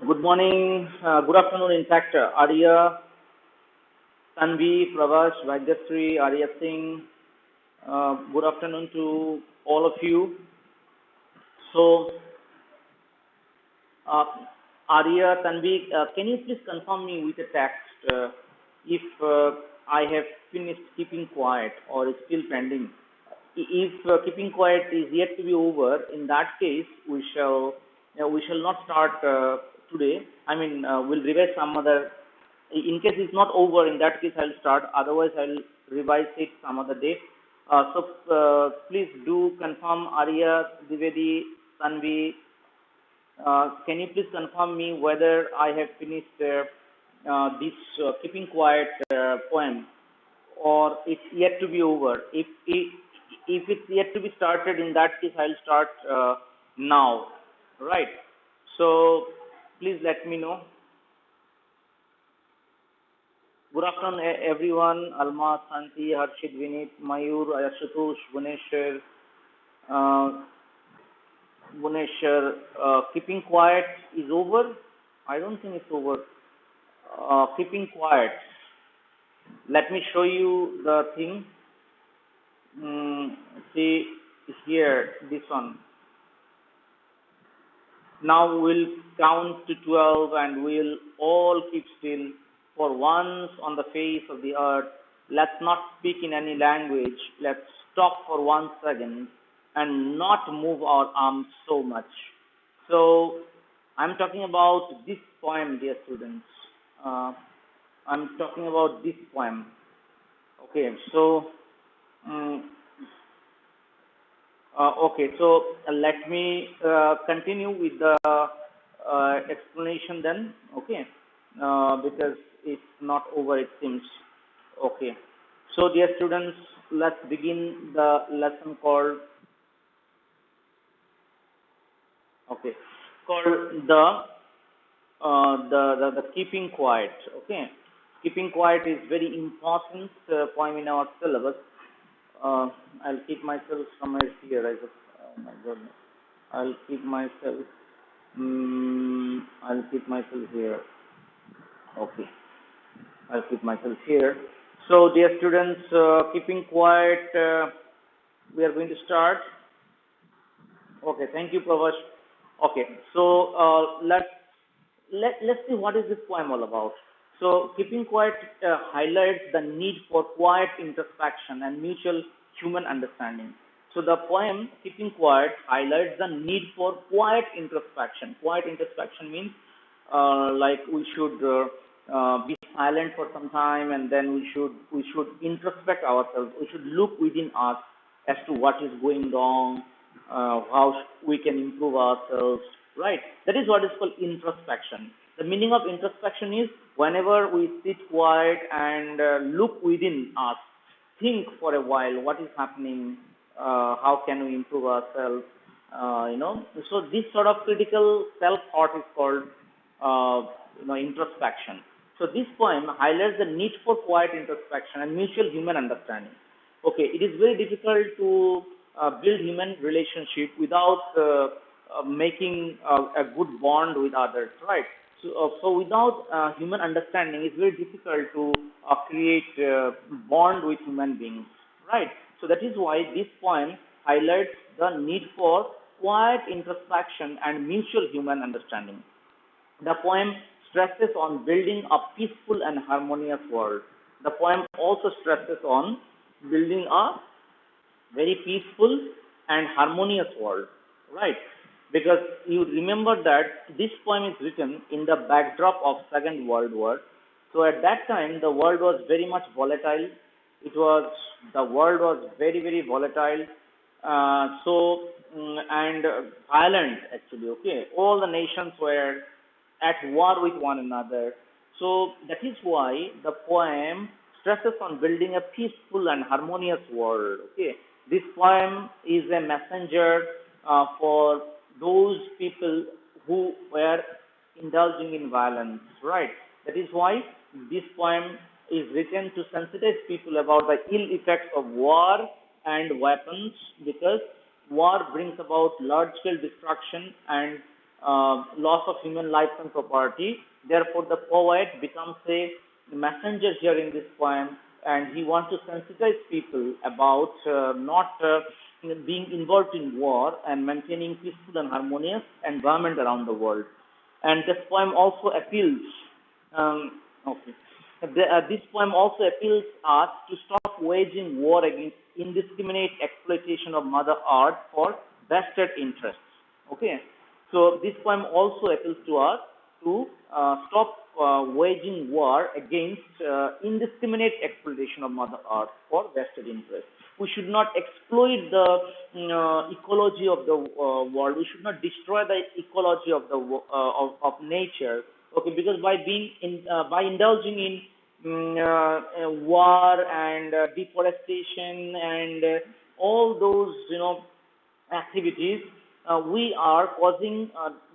Good morning, good afternoon, in fact, Arya, Tanvi, Pravash, Vagyasri, Arya Singh. Good afternoon to all of you. So, uh, Arya, Tanvi, can you please confirm me with a text if I have finished keeping quiet or is still pending? If keeping quiet is yet to be over, in that case, we shall not start today. I mean, we'll revise some other. In case it's not over, in that case I'll start. Otherwise, I'll revise it some other day. Please do confirm, Arya, Divedi, Tanvi. Can you please confirm me whether I have finished this keeping quiet poem, or it's yet to be over? If it's yet to be started, in that case I'll start now, right? So please let me know. Good afternoon, everyone. Alma, Santi, Harshit, Vinit, Mayur, Ayashutosh, Bhuneshwar. Keeping quiet is over? I don't think it's over. Keeping quiet. Let me show you the thing. See here, this one. Now we'll count to 12 and we'll all keep still. For once on the face of the earth, let's not speak in any language. Let's stop for 1 second and not move our arms so much. So, I'm talking about this poem, dear students. I'm talking about this poem. Okay, so, let me continue with the explanation then. Okay, because it's not over, it seems. Okay, so dear students, let's begin the lesson called the keeping quiet. Okay, keeping quiet is very important poem in our syllabus. I'll keep myself somewhere here. Oh my goodness, I'll keep myself. I'll keep myself here. Okay, I'll keep myself here. So, dear students, keeping quiet, we are going to start. Okay, thank you, Pravash. Okay, so let's see what is this poem all about. So, keeping quiet highlights the need for quiet introspection and mutual human understanding. So, the poem Keeping Quiet highlights the need for quiet introspection. Quiet introspection means like we should be silent for some time, and then we should introspect ourselves. We should look within us as to what is going wrong, how we can improve ourselves, right? That is what is called introspection. The meaning of introspection is whenever we sit quiet and look within us, think for a while what is happening, how can we improve ourselves, So this sort of critical self-thought is called, introspection. So this poem highlights the need for quiet introspection and mutual human understanding. Okay, it is very difficult to build human relationship without making a good bond with others, right? So without human understanding, it's very difficult to create bond with human beings, right? So that is why this poem highlights the need for quiet introspection and mutual human understanding. The poem stresses on building a peaceful and harmonious world. The poem also stresses on building a very peaceful and harmonious world, right? Because you remember that this poem is written in the backdrop of Second World War. So at that time, the world was very much volatile. The world was very, very volatile. And violent actually. Okay, all the nations were at war with one another. So that is why the poem stresses on building a peaceful and harmonious world. Okay, this poem is a messenger for those people who were indulging in violence, right? That is why this poem is written to sensitize people about the ill effects of war and weapons, because war brings about large scale destruction and loss of human lives and property. Therefore, the poet becomes a messenger here in this poem, and he wants to sensitize people about not being involved in war and maintaining peaceful and harmonious environment around the world. And this poem also appeals. Okay. This poem also appeals us to stop waging war against indiscriminate exploitation of Mother Earth for vested interests. Okay. So this poem also appeals to us to stop waging war against indiscriminate exploitation of Mother Earth for vested interests. We should not exploit the ecology of the world. We should not destroy the ecology of the of nature. Okay, because by indulging in war and deforestation and all those activities, we are causing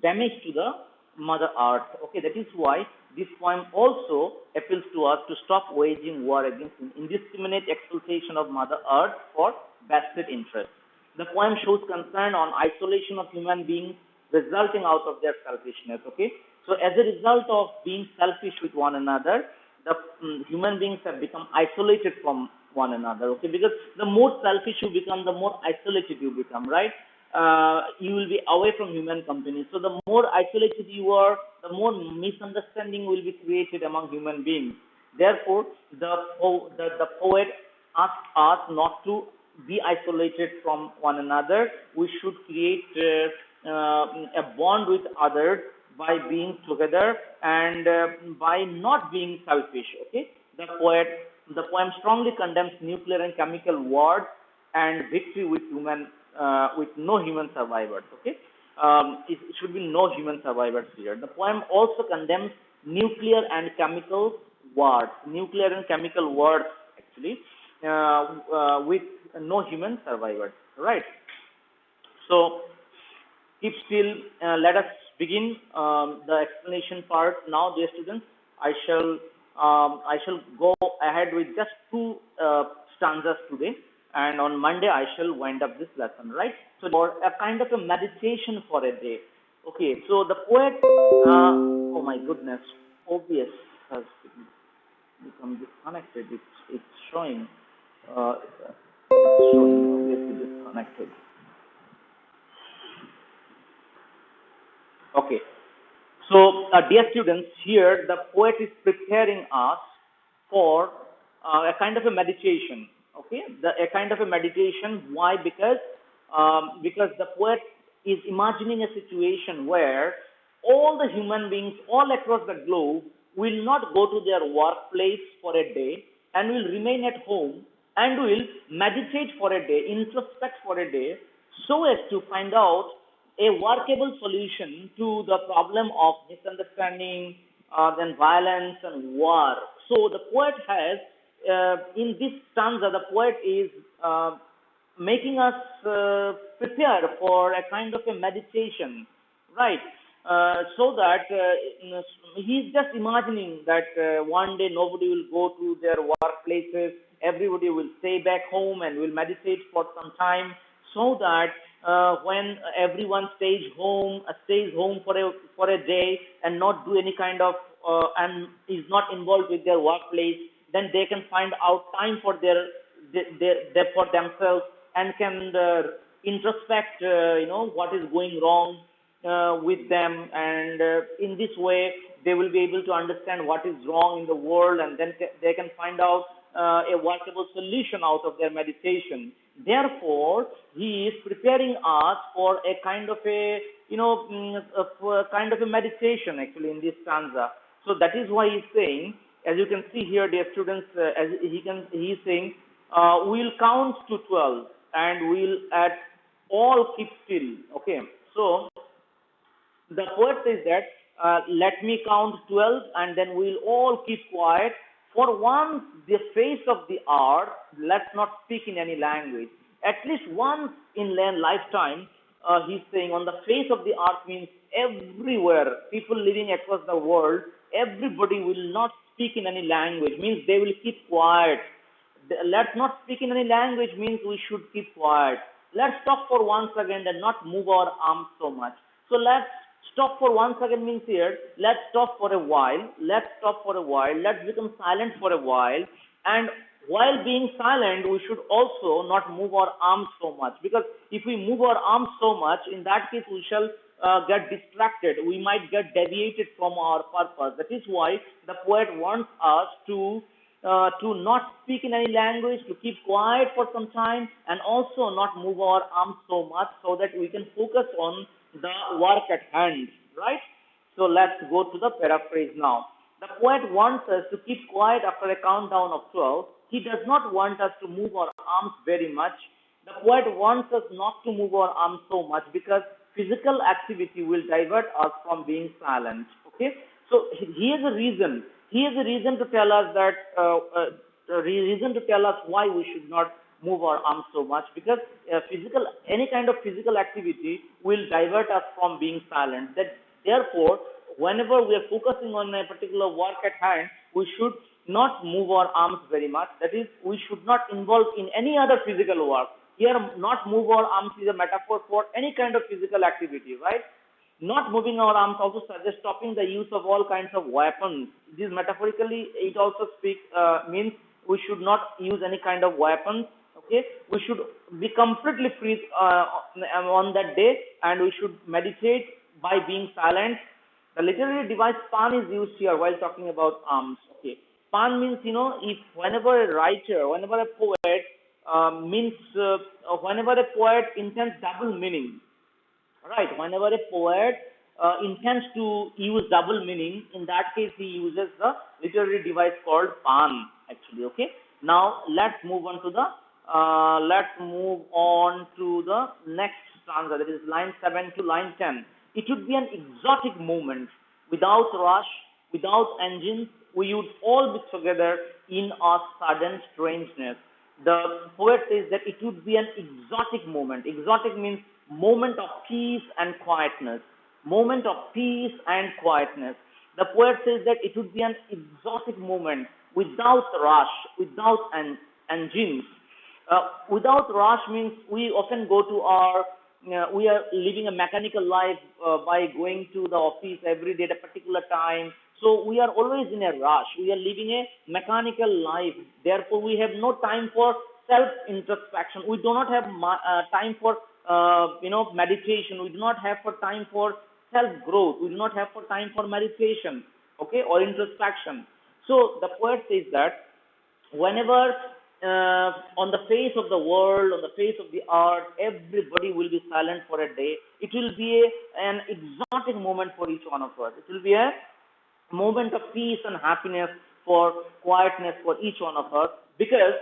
damage to the Mother Earth. Okay, that is why this poem also appeals to us to stop waging war against indiscriminate exploitation of Mother Earth for vested interests. The poem shows concern on isolation of human beings resulting out of their selfishness. Okay, so as a result of being selfish with one another, the human beings have become isolated from one another. Okay, because the more selfish you become, the more isolated you become, right? You will be away from human company. So the more isolated you are, the more misunderstanding will be created among human beings. Therefore, the poet asks us not to be isolated from one another. We should create a bond with others by being together and by not being selfish. Okay, the poem strongly condemns nuclear and chemical wars and victory with no human survivors. Okay, it should be no human survivors here. The poem also condemns nuclear and chemical wars. Nuclear and chemical wars actually with no human survivors. Right. So keep still. Let us begin the explanation part now, dear students. I shall go ahead with just two stanzas today, and on Monday I shall wind up this lesson, right? So, for a kind of a meditation for a day. Okay, so the poet, oh my goodness, OBS has become disconnected. It's showing, obviously disconnected. Okay. So, dear students, here the poet is preparing us for a kind of a meditation. Okay, a kind of a meditation. Why? Because the poet is imagining a situation where all the human beings all across the globe will not go to their workplace for a day and will remain at home and will meditate for a day, introspect for a day, so as to find out a workable solution to the problem of misunderstanding, then violence and war. So the poet has, in this stanza, the poet is making us prepare for a kind of a meditation, right? So that he's just imagining that one day nobody will go to their workplaces, everybody will stay back home and will meditate for some time, so that when everyone stays home for a day and not do any kind of and is not involved with their workplace, then they can find out time for for themselves and can introspect what is going wrong with them, and in this way they will be able to understand what is wrong in the world, and then they can find out a workable solution out of their meditation. Therefore, he is preparing us for a kind of a kind of a meditation actually in this stanza. So that is why he's saying, as you can see here, dear students, as he is saying, we'll count to 12 and we'll at all keep still. Okay, so the poet says that let me count 12 and then we'll all keep quiet. For once the face of the earth, let's not speak in any language. At least once in lifetime, he's saying, on the face of the earth means everywhere, people living across the world, everybody will not speak in any language, means they will keep quiet. Let's not speak in any language means we should keep quiet. Let's talk for once again and not move our arms so much. So let's Stop for 1 second means here, let's stop for a while, let's become silent for a while, and while being silent, we should also not move our arms so much, because if we move our arms so much, in that case we shall get distracted, we might get deviated from our purpose. That is why the poet wants us to not speak in any language, to keep quiet for some time, and also not move our arms so much so that we can focus on the work at hand, right? So let's go to the paraphrase now. The poet wants us to keep quiet after a countdown of 12. He does not want us to move our arms very much. The poet wants us not to move our arms so much because physical activity will divert us from being silent. Okay, so here's a reason. Here's a reason to tell us that reason to tell us why we should not move our arms so much, because any kind of physical activity will divert us from being silent. That therefore, whenever we are focusing on a particular work at hand, we should not move our arms very much. That is, we should not involve in any other physical work. Here, not move our arms is a metaphor for any kind of physical activity, right? Not moving our arms also suggests stopping the use of all kinds of weapons. This metaphorically, it also means we should not use any kind of weapons. Okay, we should be completely free on that day, and we should meditate by being silent. The literary device pan is used here while talking about arms. Okay, pan means, if whenever a writer, whenever a poet whenever a poet intends double meaning. Right, whenever a poet intends to use double meaning, in that case he uses the literary device called pan, actually. Okay. Now let's move on to the next stanza, that is line 7 to line 10. It would be an exotic moment, without rush, without engines, we would all be together in a sudden strangeness. The poet says that it would be an exotic moment. Exotic means moment of peace and quietness. Moment of peace and quietness. The poet says that it would be an exotic moment, without rush, without engines. Without rush means we often go to we are living a mechanical life by going to the office every day at a particular time. So we are always in a rush. We are living a mechanical life. Therefore, we have no time for self-introspection. We do not have time for meditation. We do not have for time for self-growth. We do not have for time for meditation, okay, or introspection. So the poet says that whenever on the face of the world, on the face of the earth, everybody will be silent for a day, it will be an exotic moment for each one of us. It will be a moment of peace and happiness, for quietness for each one of us, because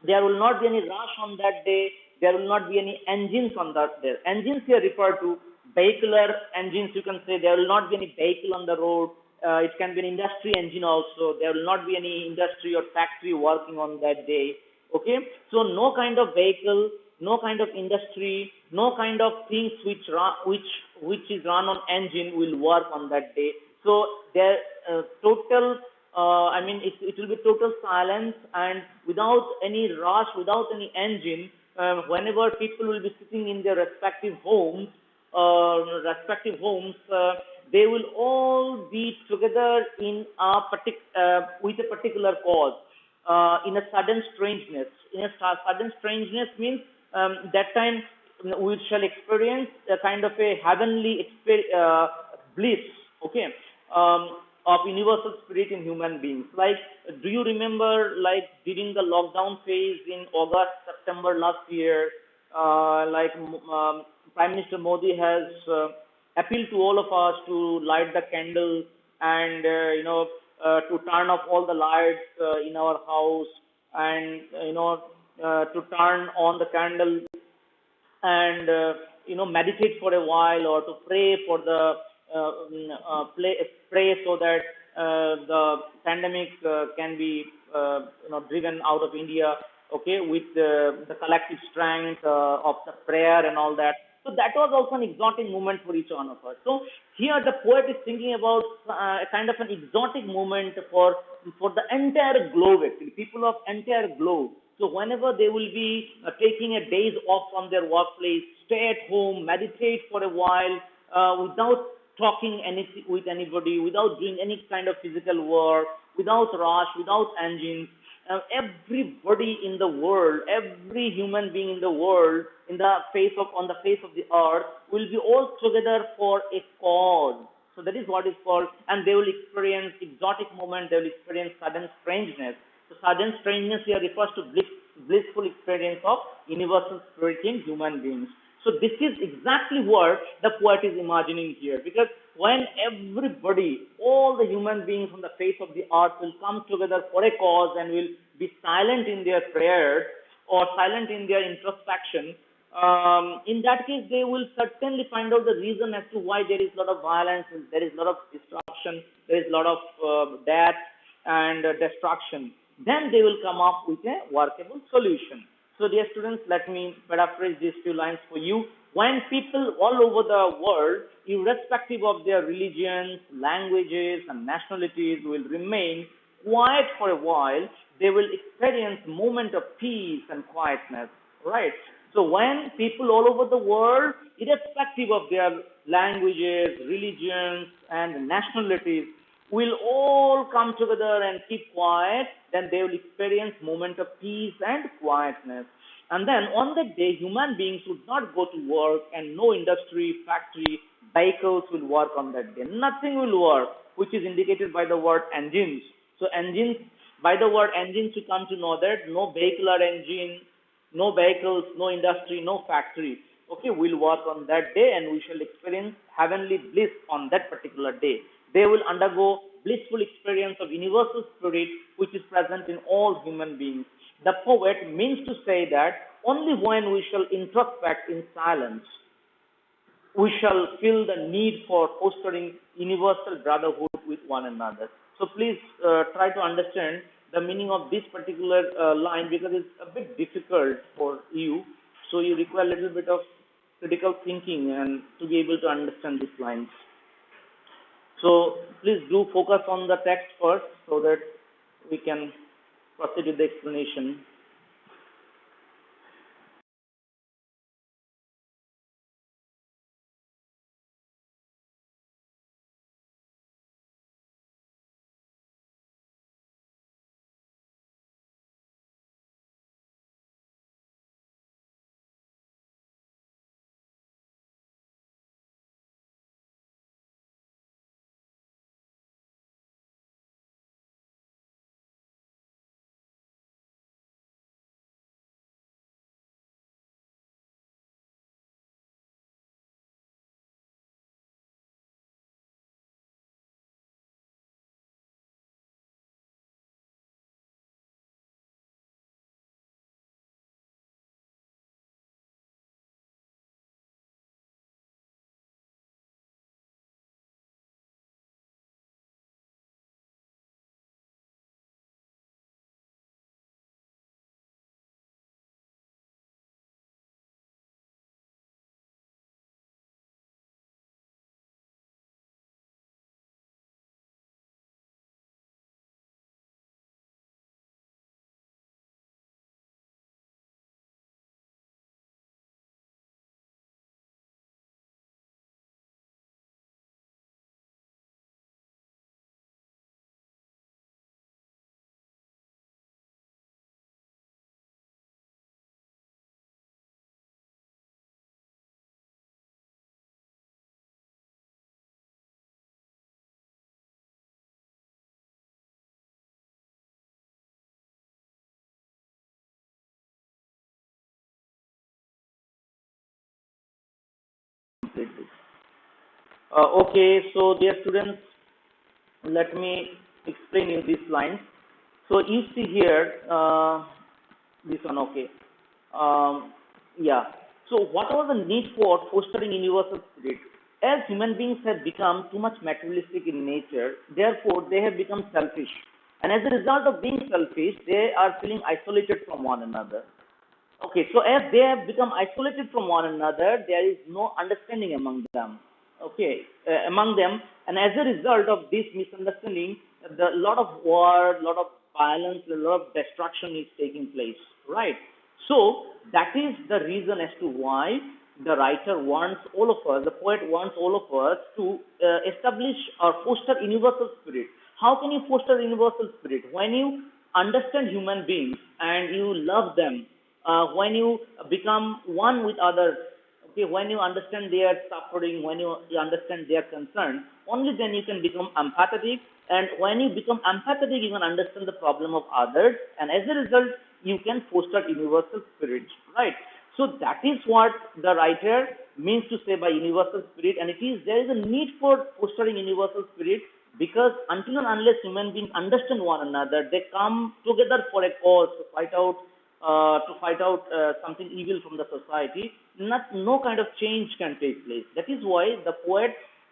there will not be any rush on that day. There will not be any engines on that day. Engines here refer to vehicular engines. You can say there will not be any vehicle on the road. It can be an industry engine also. There will not be any industry or factory working on that day. Okay, so no kind of vehicle, no kind of industry, no kind of things which is run on engine will work on that day. So there total. It will be total silence, and without any rush, without any engine. Whenever people will be sitting in their respective homes, they will all be together in with a particular cause, in a sudden strangeness. In a sudden strangeness means that time we shall experience a kind of a heavenly bliss. Okay. Of universal spirit in human beings. Like, do you remember, like, during the lockdown phase in August, September last year, Prime Minister Modi has appealed to all of us to light the candles and, to turn off all the lights in our house, and, to turn on the candle and, meditate for a while, or to pray for the pray so that the pandemic can be driven out of India, okay, with the collective strength of the prayer and all that. So that was also an exotic moment for each one of us. So here the poet is thinking about a kind of an exotic moment for the entire globe, actually, people of entire globe. So whenever they will be taking a days off from their workplace, stay at home, meditate for a while, without talking with anybody, without doing any kind of physical work, without rush, without engines. Everybody in the world, every human being in the world, on the face of the earth, will be all together for a cause. So that is what is called, and they will experience exotic moment. They will experience sudden strangeness. So sudden strangeness here refers to blissful experience of universal spirit in human beings. So this is exactly what the poet is imagining here, because when everybody, all the human beings on the face of the earth will come together for a cause and will be silent in their prayers or silent in their introspection, in that case, they will certainly find out the reason as to why there is a lot of violence, there is a lot of destruction, there is a lot of death and destruction. Then they will come up with a workable solution. So, dear students, let me paraphrase these few lines for you. When people all over the world, irrespective of their religions, languages, and nationalities, will remain quiet for a while, they will experience a moment of peace and quietness. Right? So when people all over the world, irrespective of their languages, religions, and nationalities, will all come together and keep quiet, then they will experience moment of peace and quietness. And then on that day, human beings would not go to work, and no industry, factory, vehicles will work on that day. Nothing will work, which is indicated by the word engines. So engines, by the word engines, you come to know that no vehicular engine, no vehicles, no industry, no factory, okay, will work on that day, and we shall experience heavenly bliss on that particular day. They will undergo blissful experience of universal spirit, which is present in all human beings. The poet means to say that only when we shall introspect in silence, we shall feel the need for fostering universal brotherhood with one another. So please try to understand the meaning of this particular line, because it's a bit difficult for you. So you require a little bit of critical thinking and to be able to understand these lines. So please do focus on the text first so that we can proceed with the explanation. Okay, so dear students, let me explain you these lines. So you see here, this one, okay. Yeah. So what was the need for fostering universal spirit? As human beings have become too much materialistic in nature, therefore they have become selfish. And as a result of being selfish, they are feeling isolated from one another. Okay, so as they have become isolated from one another, there is no understanding among them. Okay, among them, and as a result of this misunderstanding, the lot of war, lot of violence, a lot of destruction is taking place. Right. So that is the reason as to why the writer wants all of us, the poet wants all of us to establish or foster universal spirit. How can you foster universal spirit? When you understand human beings and you love them, when you become one with others, okay, when you understand their suffering, when you understand their concern, only then you can become empathetic. And when you become empathetic, you can understand the problem of others, and as a result, you can foster universal spirit, right? So that is what the writer means to say by universal spirit, and there is a need for fostering universal spirit because until and unless human beings understand one another, they come together for a cause to fight out something evil from the society. No kind of change can take place. That is why the poet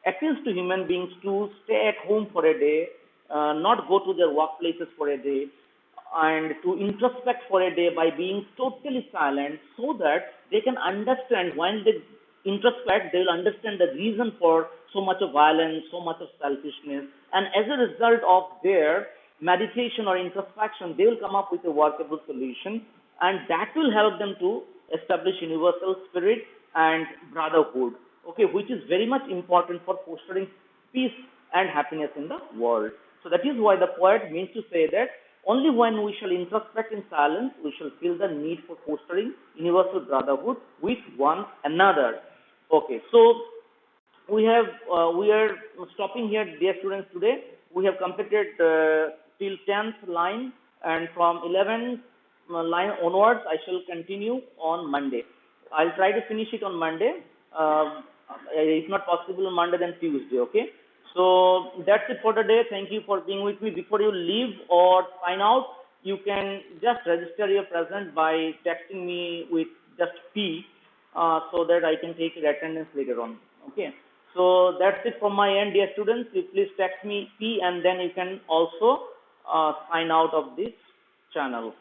appeals to human beings to stay at home for a day, not go to their workplaces for a day, and to introspect for a day by being totally silent so that they can understand. When they introspect, they will understand the reason for so much of violence, so much of selfishness, and as a result of their meditation or introspection, they will come up with a workable solution, and that will help them to establish universal spirit and brotherhood, okay, which is very much important for fostering peace and happiness in the world. So that is why the poet means to say that only when we shall introspect in silence, we shall feel the need for fostering universal brotherhood with one another. Okay, so we are stopping here, dear students. Today we have completed till 10th line, and from 11th line onwards, I shall continue on Monday. I'll try to finish it on Monday. If not possible on Monday, then Tuesday. Okay. So that's it for today. Thank you for being with me. Before you leave or sign out, you can just register your presence by texting me with just P, so that I can take your attendance later on. Okay. So that's it from my end, dear students. You please text me P, and then you can also sign out of this channel.